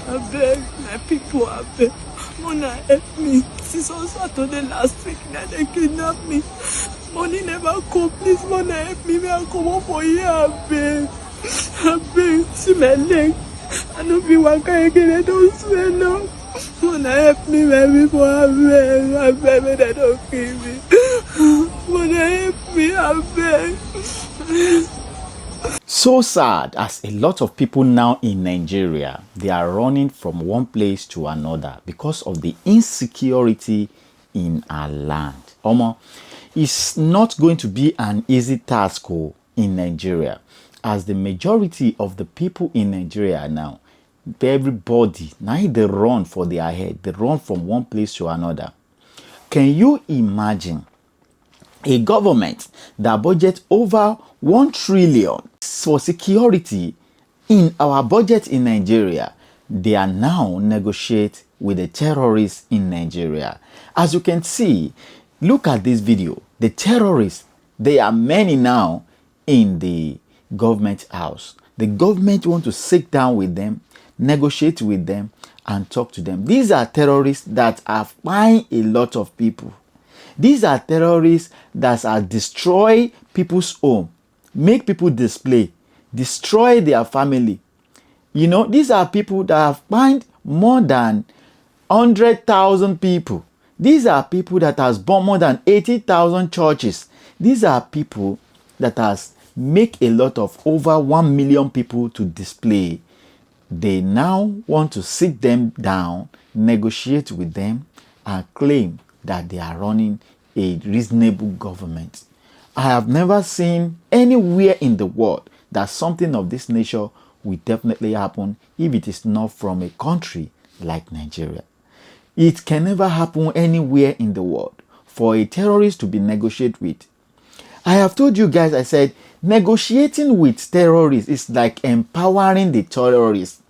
I beg my people, I beg. Mona help me. Since on Saturday last week, that they kidnapped me. Money never come. Please, Mona help me. May I come up for here? I beg. I beg. See my leg. I don't feel like again. I don't swear now. Mona help me, my people. I beg. I beg. May they don't kill me. Mona help me. I beg. So sad, as a lot of people now in Nigeria, they are running from one place to another because of the insecurity in our land. Omo, it's not going to be an easy task in Nigeria, as the majority of the people in Nigeria now, everybody, now they run for their head. They run from one place to another. Can you imagine a government that budgets over 1 trillion for security in our budget in Nigeria? They are now negotiate with the terrorists in Nigeria. As you can see, look at this video. The terrorists, they are many now in the government house. The government want to sit down with them, negotiate with them, and talk to them. These are terrorists that are buying a lot of people. These are terrorists that are destroy people's home, make people display, destroy their family. You know, these are people that have fined more than 100,000 people. These are people that has bombed more than 80,000 churches. These are people that has make a lot of over 1 million people to display. They now want to sit them down, negotiate with them, and claim that they are running a reasonable government. I have never seen anywhere in the world that something of this nature will definitely happen if it is not from a country like Nigeria. It can never happen anywhere in the world for a terrorist to be negotiated with. I have told you guys, I said, negotiating with terrorists is like empowering the terrorists.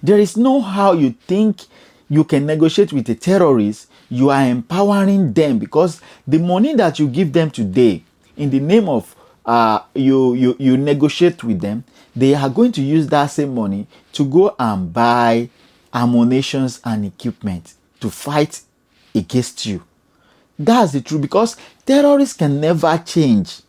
There is no how you think you can negotiate with a terrorist. You are empowering them, because the money that you give them today in the name of you negotiate with them, they are going to use that same money to go and buy ammunition and equipment to fight against you. That's the truth, because terrorists can never change.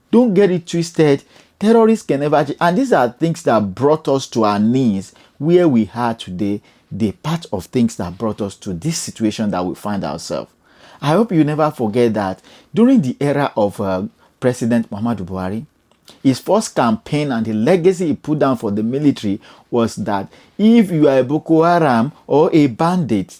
Don't get it twisted. Terrorists can never change. And these are things that brought us to our knees where we are today. The part of things that brought us to this situation that we find ourselves. I hope you never forget that during the era of President Muhammadu Buhari, his first campaign and the legacy he put down for the military was that if you are a Boko Haram or a bandit,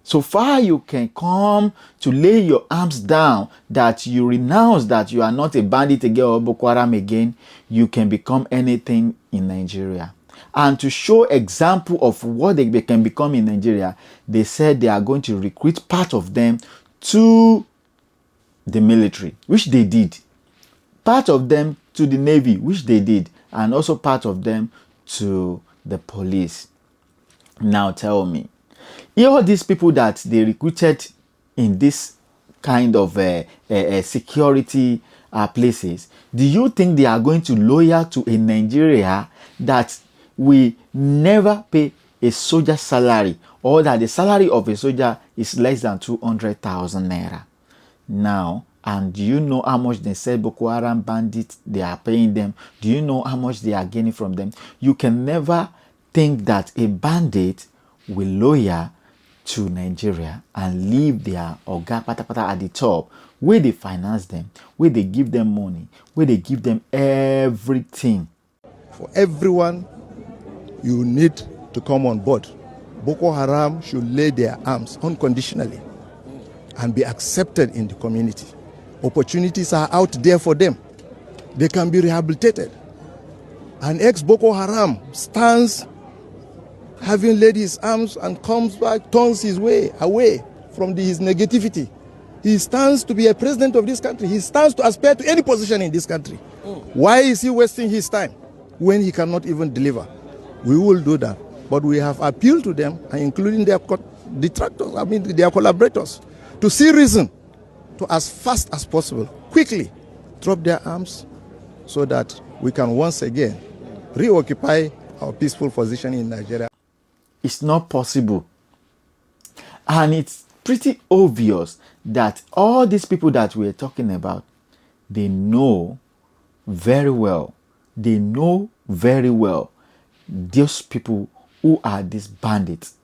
so far you can come to lay your arms down, that you renounce that you are not a bandit again or Boko Haram again, you can become anything in Nigeria. And to show example of what they can become in Nigeria, they said they are going to recruit part of them to the military, which they did. Part of them to the Navy, which they did. And also part of them to the police. Now tell me, all these people that they recruited in this kind of security places, do you think they are going to loyal to a Nigeria that we never pay a soldier salary, or that the salary of a soldier is less than 200,000 naira now? And do you know how much they said Boko Haram bandits they are paying them? Do you know how much they are getting from them? You can never think that a bandit will loyal to Nigeria and leave their oga patapata at the top, where they finance them, where they give them money, where they give them everything. For everyone, you need to come on board. Boko Haram should lay their arms unconditionally and be accepted in the community. Opportunities are out there for them. They can be rehabilitated. An ex-Boko Haram stands having laid his arms and comes back, turns his way away from his negativity. He stands to be a president of this country. He stands to aspire to any position in this country. Why is he wasting his time when he cannot even deliver? We will do that. But we have appealed to them, including their detractors, their collaborators, to see reason to, as fast as possible, quickly drop their arms so that we can once again reoccupy our peaceful position in Nigeria. It's not possible. And it's pretty obvious that all these people that we're talking about, they know very well. They know very well those people who are these bandits.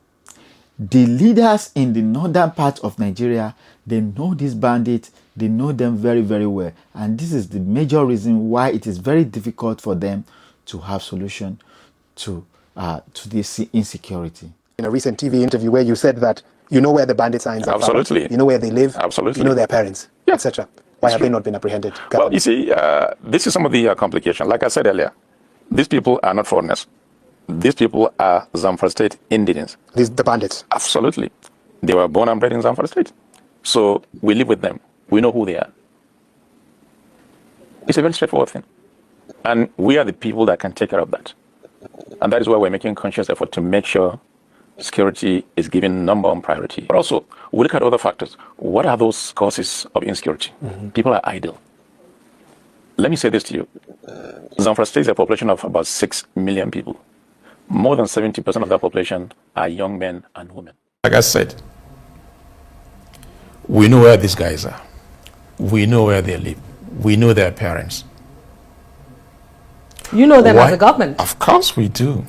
The leaders in the northern part of Nigeria, they know these bandits. They know them very, very well. And this is the major reason why it is very difficult for them to have solution to this insecurity. In a recent TV interview where you said that you know where the bandit signs are. Absolutely. You know where they live. Absolutely. You know their parents, Yeah. etc. Why have they not been apprehended? Well, you see, this is some of the complication. Like I said earlier, these people are not foreigners. These people are Zamfara State Indians. The bandits. Absolutely. They were born and bred in Zamfara State. So we live with them. We know who they are. It's a very straightforward thing. And we are the people that can take care of that. And that is why we're making conscious effort to make sure security is given number one priority. But also, we look at other factors. What are those causes of insecurity? People are idle. Let me say this to you. Zamfara State is a population of about 6 million people. More than 70% of that population are young men and women. Like I said, we know where these guys are. We know where they live. We know their parents. You know them as a government. Of course we do.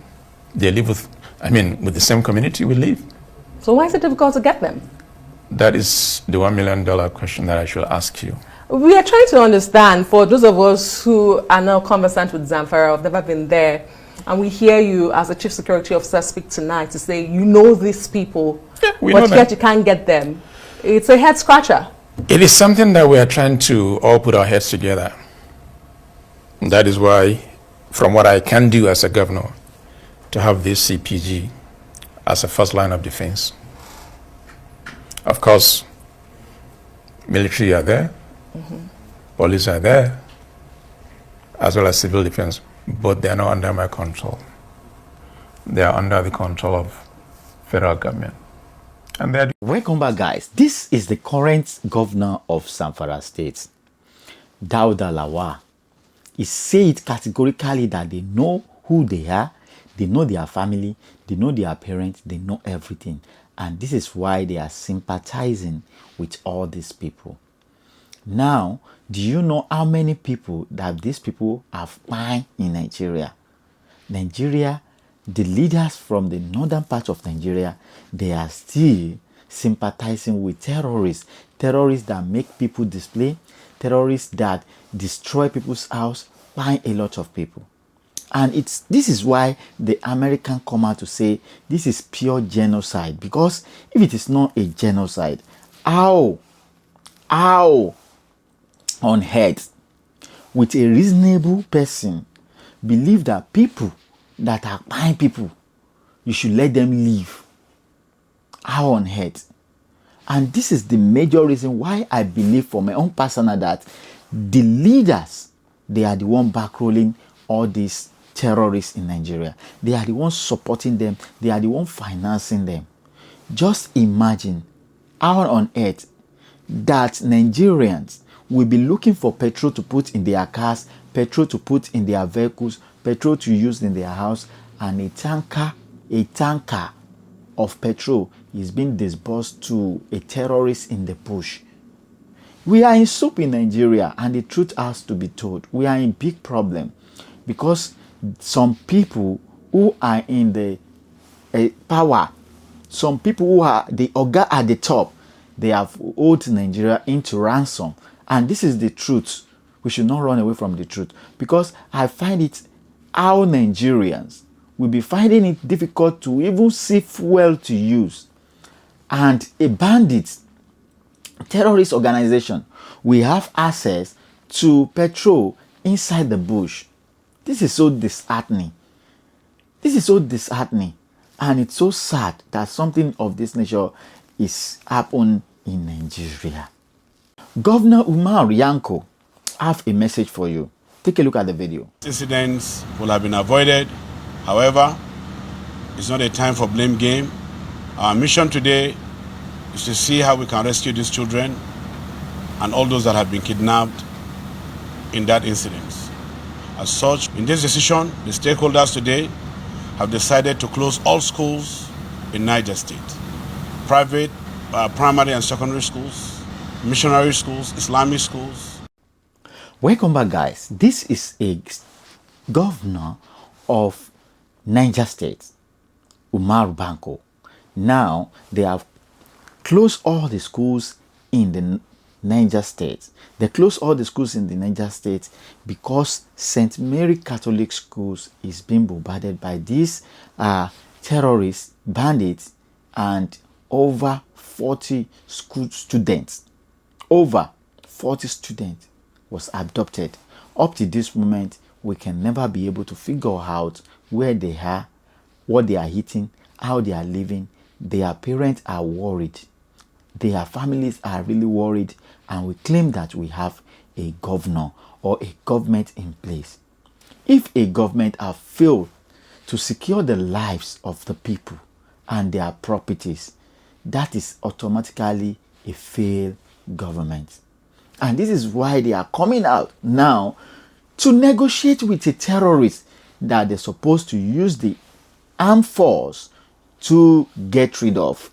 They live with the same community we live. So why is it difficult to get them? That is the $1 million question that I should ask you. We are trying to understand, for those of us who are now conversant with Zamfara, have never been there, and we hear you as a chief security officer speak tonight to say you know these people, but yet you can't get them. It's a head scratcher. It is something that we are trying to all put our heads together. That is why, from what I can do as a governor, to have this CPG as a first line of defense. Of course, military are there, police are there, as well as civil defense, but they are not under my control. They are under the control of federal government. And they are. Welcome back, guys. This is the current governor of Zamfara State, Dauda Lawal. He said categorically that they know who they are, they know their family, they know their parents, they know everything. And this is why they are sympathizing with all these people. Now, do you know how many people that these people have found in Nigeria? Nigeria, the leaders from the northern part of Nigeria, they are still sympathizing with terrorists. Terrorists that make people display, terrorists that destroy people's house, find a lot of people. And this is why the American come out to say this is pure genocide. Because if it is not a genocide, how on earth with a reasonable person believe that people that are fine people, you should let them live? How on earth? And this is the major reason why I believe for my own personal that the leaders, they are the one backrolling all these terrorists in Nigeria. They are the ones supporting them. They are the ones financing them. Just imagine how on earth that Nigerians will be looking for petrol to put in their cars, petrol to put in their vehicles, petrol to use in their house, and a tanker of petrol is being disbursed to a terrorist in the bush. We are in soup in Nigeria, and the truth has to be told. We are in big problem because some people who are in the power, some people who are the oga at the top, they have owed Nigeria into ransom. And this is the truth. We should not run away from the truth, because I find it how Nigerians will be finding it difficult to even see fuel to use. And a bandit terrorist organization will have access to petrol inside the bush. This is so disheartening. This is so disheartening. And it's so sad that something of this nature is happening in Nigeria. Governor Umar Yanko have a message for you. Take a look at the video. Incidents will have been avoided. However, it's not a time for blame game. Our mission today is to see how we can rescue these children and all those that have been kidnapped in that incident. As such, in this decision, the stakeholders today have decided to close all schools in Niger State. Private, primary and secondary schools, missionary schools, Islamic schools. Welcome back, guys. This is a governor of Niger State, Umar Banko. Now they have closed all the schools in the Niger State. They closed all the schools in the Niger State because St. Mary Catholic Schools is being bombarded by these terrorists, bandits, and over 40 school students. Over 40 students was abducted. Up to this moment, we can never be able to figure out where they are, what they are eating, how they are living. Their parents are worried. Their families are really worried, and we claim that we have a governor or a government in place. If a government has failed to secure the lives of the people and their properties, that is automatically a failed government. And this is why they are coming out now to negotiate with a terrorist that they're supposed to use the armed force to get rid of.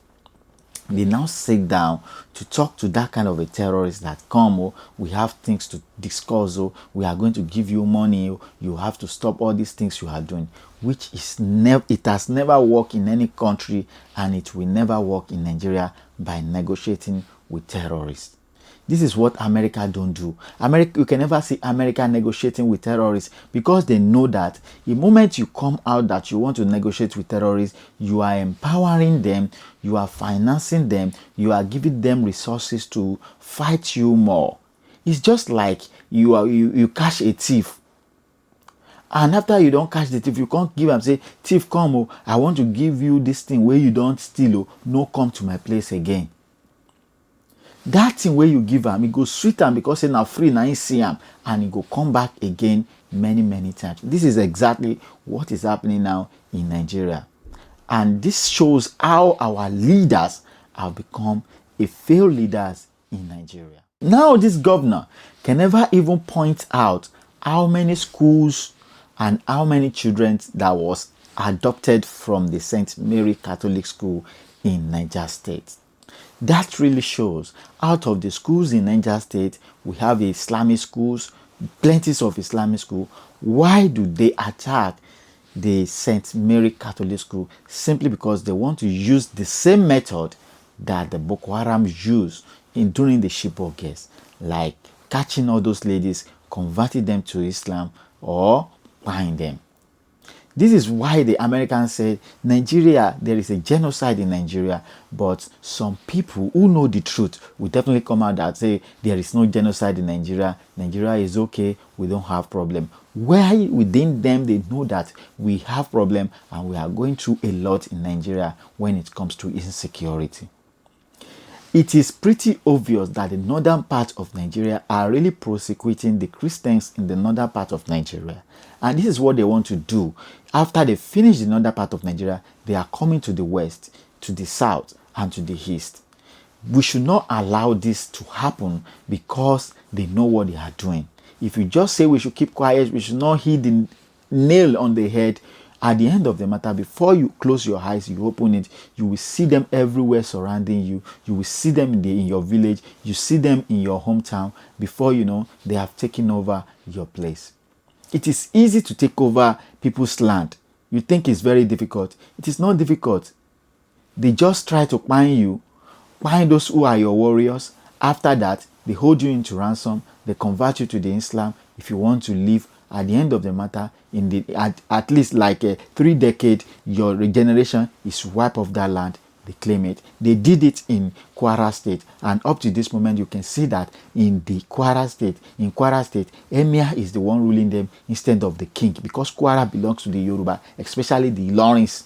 They now sit down to talk to that kind of a terrorist that come, oh, we have things to discuss, oh, we are going to give you money, oh, you have to stop all these things you are doing, which is it has never worked in any country, and it will never work in Nigeria by negotiating with terrorists. This is what America don't do. You can never see America negotiating with terrorists because they know that the moment you come out that you want to negotiate with terrorists, you are empowering them, you are financing them, you are giving them resources to fight you more. It's just like you catch a thief. And after you don't catch the thief, you can't give and say, thief, come, oh, I want to give you this thing where you don't steal, oh, no come to my place again. That thing where you give him, it go sweet am because say now free now see him, and he go come back again many times. This is exactly what is happening now in Nigeria, and this shows how our leaders have become a failed leaders in Nigeria. Now this governor can never even point out how many schools and how many children that was adopted from the St. Mary Catholic School in Niger State. That really shows out of the schools in Niger State, we have Islamic schools, plenty of Islamic schools. Why do they attack the St. Mary Catholic School? Simply because they want to use the same method that the Boko Haram used during the shipwreck case, like catching all those ladies, converting them to Islam, or buying them. This is why the Americans say Nigeria, there is a genocide in Nigeria, but some people who know the truth will definitely come out and say there is no genocide in Nigeria. Nigeria is okay, we don't have problem. Why within them they know that we have problem and we are going through a lot in Nigeria when it comes to insecurity. It is pretty obvious that the northern part of Nigeria are really prosecuting the Christians in the northern part of Nigeria. And this is what they want to do. After they finish the northern part of Nigeria, they are coming to the west, to the south, and to the east. We should not allow this to happen because they know what they are doing. If you just say we should keep quiet, we should not hit the nail on the head, at the end of the matter, before you close your eyes, you open it, you will see them everywhere surrounding you. You will see them in your village. You see them in your hometown. Before you know, they have taken over your place. It is easy to take over people's land. You think it's very difficult. It is not difficult. They just try to find you, find those who are your warriors. After that, they hold you into ransom. They convert you to the Islam. If you want to live, at the end of the matter, at least like 3 decades, your regeneration is wiped off that land. They claim it. They did it in Kwara State, and up to this moment, you can see that in Kwara State, Emir is the one ruling them instead of the king, because Kwara belongs to the Yoruba, especially the Ilorins.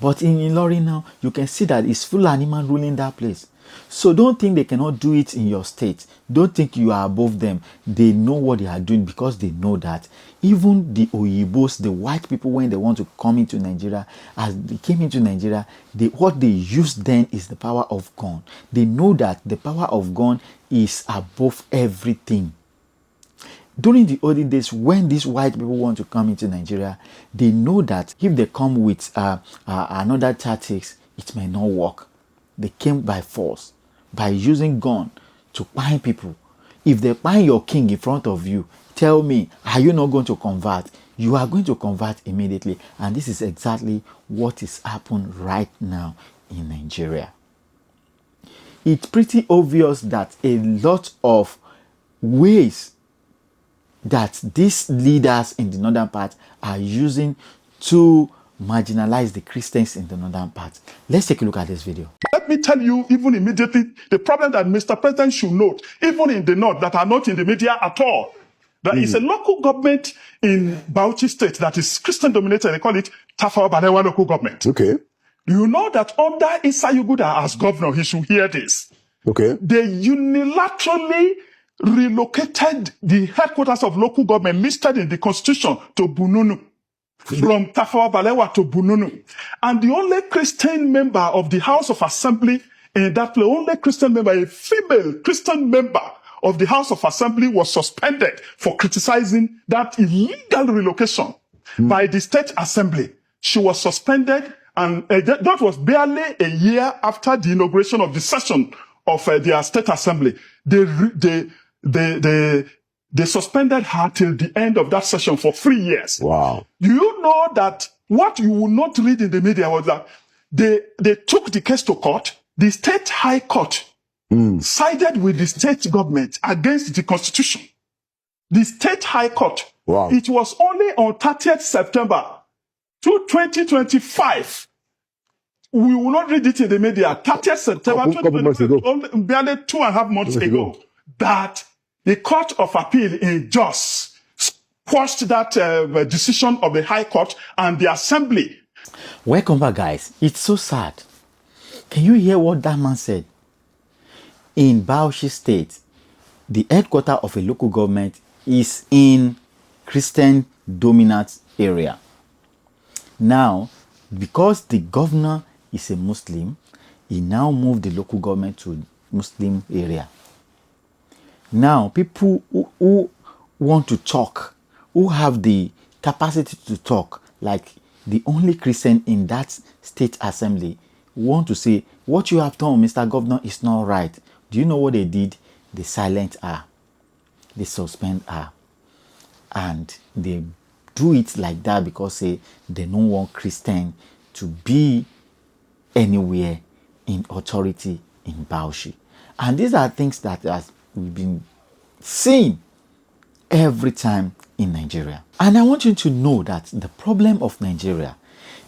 But in Ilorin now, you can see that it's Fulani man ruling that place. So don't think they cannot do it in your state. Don't think you are above them. They know what they are doing because they know that even the Oyibos, the white people, when they want to come into Nigeria, as they came into Nigeria, what they use then is the power of gun. They know that the power of gun is above everything. During the olden days, when these white people want to come into Nigeria, they know that if they come with another tactics, it may not work. They came by force, by using gun to bind people. If they bind your king in front of you, tell me, are you not going to convert? You are going to convert immediately. And this is exactly what is happening right now in Nigeria. It's pretty obvious that a lot of ways that these leaders in the northern part are using to marginalize the Christians in the northern part. Let's take a look at this video. Let me tell you, even immediately, the problem that Mr. President should note, even in the north that are not in the media at all, there is a local government in Bauchi State that is Christian dominated. They call it Tafawa Balewa local government. Okay. You know that under Issa Yuguda as governor, he should hear this. Okay. They unilaterally relocated the headquarters of local government listed in the constitution to Bununu. From Tafawa Balewa to Bununu. And the only Christian member of the House of Assembly in that place, only Christian member, a female Christian member of the House of Assembly was suspended for criticizing that illegal relocation by the State Assembly. She was suspended, and that was barely a year after the inauguration of the session of their State Assembly. They suspended her till the end of that session for 3 years. Wow. Do you know that what you will not read in the media was that they took the case to court. The State High Court sided with the state government against the Constitution. The State High Court. Wow. It was only on 30th September 2025. We will not read it in the media. 30th September 2025, barely 2.5 months ago, that the Court of Appeal in Jos quashed that decision of the High Court and the Assembly. Welcome back, guys. It's so sad. Can you hear what that man said? In Bauchi State, the headquarters of a local government is in Christian dominant area. Now, because the governor is a Muslim, he now moved the local government to Muslim area. Now, people who want to talk, who have the capacity to talk, like the only Christian in that state assembly, want to say, what you have done, Mr. Governor, is not right. Do you know what they did? They silent her. They suspend her. And they do it like that because they don't want Christian to be anywhere in authority in Bauchi. And these are things that we've been seeing every time in Nigeria. And I want you to know that the problem of Nigeria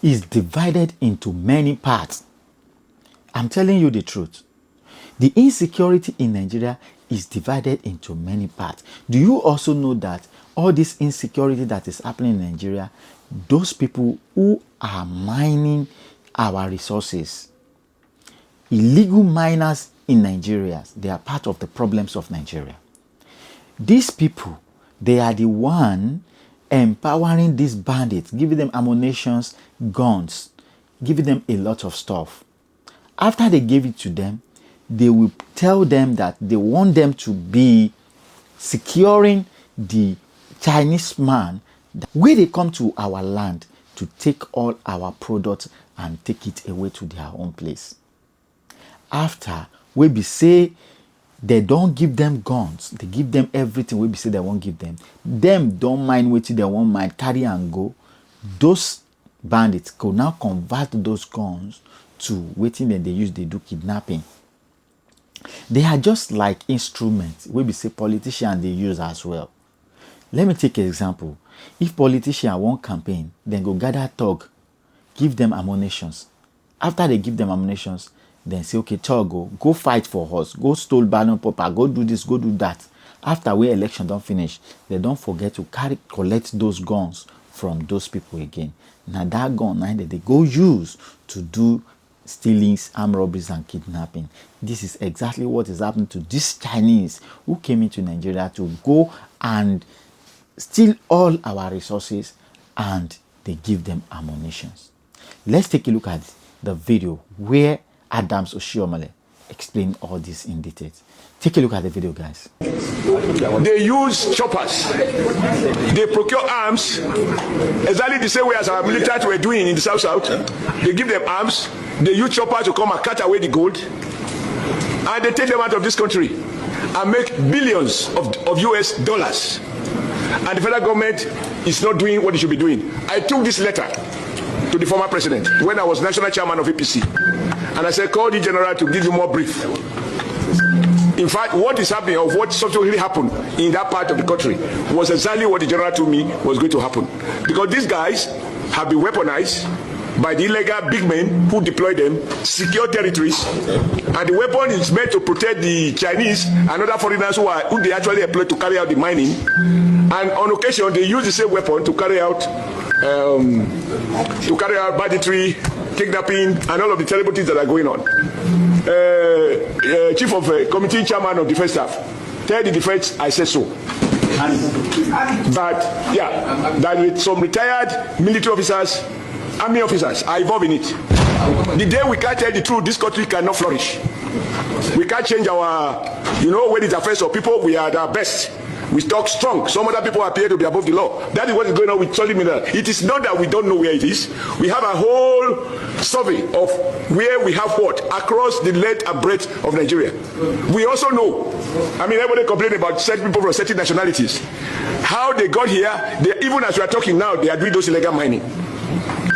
is divided into many parts. I'm telling you the truth. The insecurity in Nigeria is divided into many parts. Do you also know that all this insecurity that is happening in Nigeria, those people who are mining our resources, illegal miners in Nigeria, they are part of the problems of Nigeria. These people, they are the one empowering these bandits, giving them ammunitions, guns, giving them a lot of stuff. After they give it to them, they will tell them that they want them to be securing the Chinese man where they come to our land to take all our products and take it away to their own place. After, we be say they don't give them guns, they give them everything we be say they won't give them. Them don't mind waiting, they won't mind carry and go. Those bandits could now convert those guns to waiting and they use, they do kidnapping. They are just like instruments we be say politicians they use as well. Let me take an example. If politicians want campaign, then go gather thug, give them ammunitions. After they give them ammunitions, then say, okay, thug, go fight for us, go stole ballot paper, go do this, go do that. After we election don't finish, they don't forget to collect those guns from those people again. Now that gun, now they go use to do stealings, armed robberies, and kidnapping. This is exactly what is happening to these Chinese who came into Nigeria to go and steal all our resources, and they give them ammunitions. Let's take a look at the video where Adams Oshiomhole explain all this in detail. Take a look at the video, guys. They use choppers. They procure arms exactly the same way as our military were doing in the South. They give them arms. They use choppers to come and cut away the gold. And they take them out of this country and make billions of US dollars. And the federal government is not doing what it should be doing. I took this letter to the former president when I was national chairman of APC. And I said, call the general to give you more brief. In fact, what is happening, or what subsequently happened in that part of the country, was exactly what the general told me was going to happen. Because these guys have been weaponized by the illegal big men who deploy them, secure territories, and the weapon is meant to protect the Chinese and other foreigners who they actually employ to carry out the mining. And on occasion, they use the same weapon to carry out banditry, kidnapping, and all of the terrible things that are going on. Chief of Committee Chairman of Defense Staff, tell the defense I said so. But yeah, that with some retired military officers, army officers are involved in it. The day we can't tell the truth, this country cannot flourish. We can't change our, when it affects our people, we are at our best. We talk strong. Some other people appear to be above the law. That is what is going on with solid mineral. It is not that we don't know where it is. We have a whole survey of where we have what across the length and breadth of Nigeria. We also know, everybody complains about certain people from certain nationalities. How they got here, even as we are talking now, they are doing those illegal mining.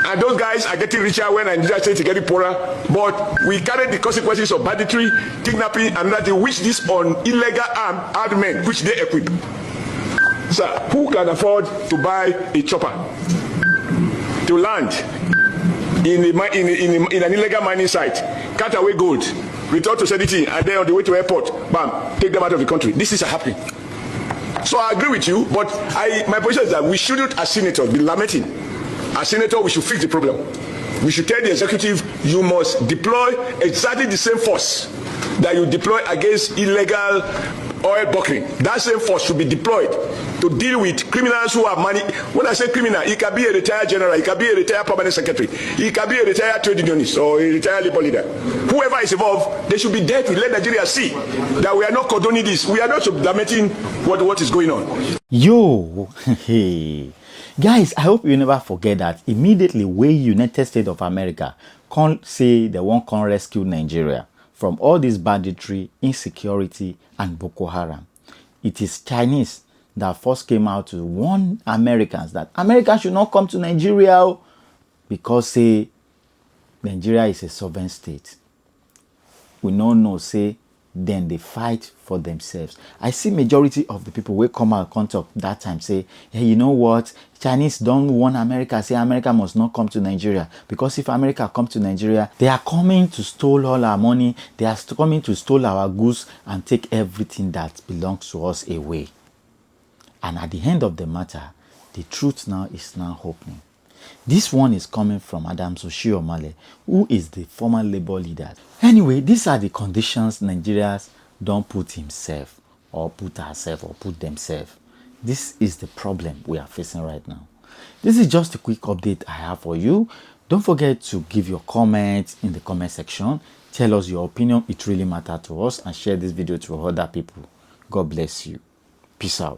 And those guys are getting richer when Nigeria states are getting poorer. But we carry the consequences of banditry, kidnapping, and that they wish this on illegal armed men, which they equip. So who can afford to buy a chopper to land in an illegal mining site, cut away gold, return to sanity, and then on the way to airport, bam, take them out of the country? This is happening. So I agree with you, but my position is that we shouldn't, as senators, be lamenting. As senator, we should fix the problem. We should tell the executive, you must deploy exactly the same force that you deploy against illegal oil bunkering. That same force should be deployed to deal with criminals who have money. When I say criminal, it can be a retired general, it can be a retired permanent secretary, it can be a retired trade unionist or a retired labor leader. Whoever is involved, they should be dealt with. Let Nigeria see that we are not condoning this. We are not lamenting what is going on. Yo, hey. Guys, I hope you never forget that immediately when United States of America can't say they won't come rescue Nigeria from all this banditry, insecurity, and Boko Haram. It is Chinese that first came out to warn Americans that America should not come to Nigeria because say Nigeria is a sovereign state. We don't know, say, then they fight for themselves. I see majority of the people will come out and talk that time say, hey, you know what? Chinese don't want America. Say America must not come to Nigeria. Because if America come to Nigeria, they are coming to steal all our money. They are coming to steal our goods and take everything that belongs to us away. And at the end of the matter, the truth now is now opening. This one is coming from Adams Oshiomhole, who is the former labor leader. Anyway, these are the conditions Nigerians don't put himself or put herself or put themselves. This is the problem we are facing right now. This is just a quick update I have for you. Don't forget to give your comments in the comment section. Tell us your opinion. It really matters to us, and share this video to other people. God bless you. Peace out.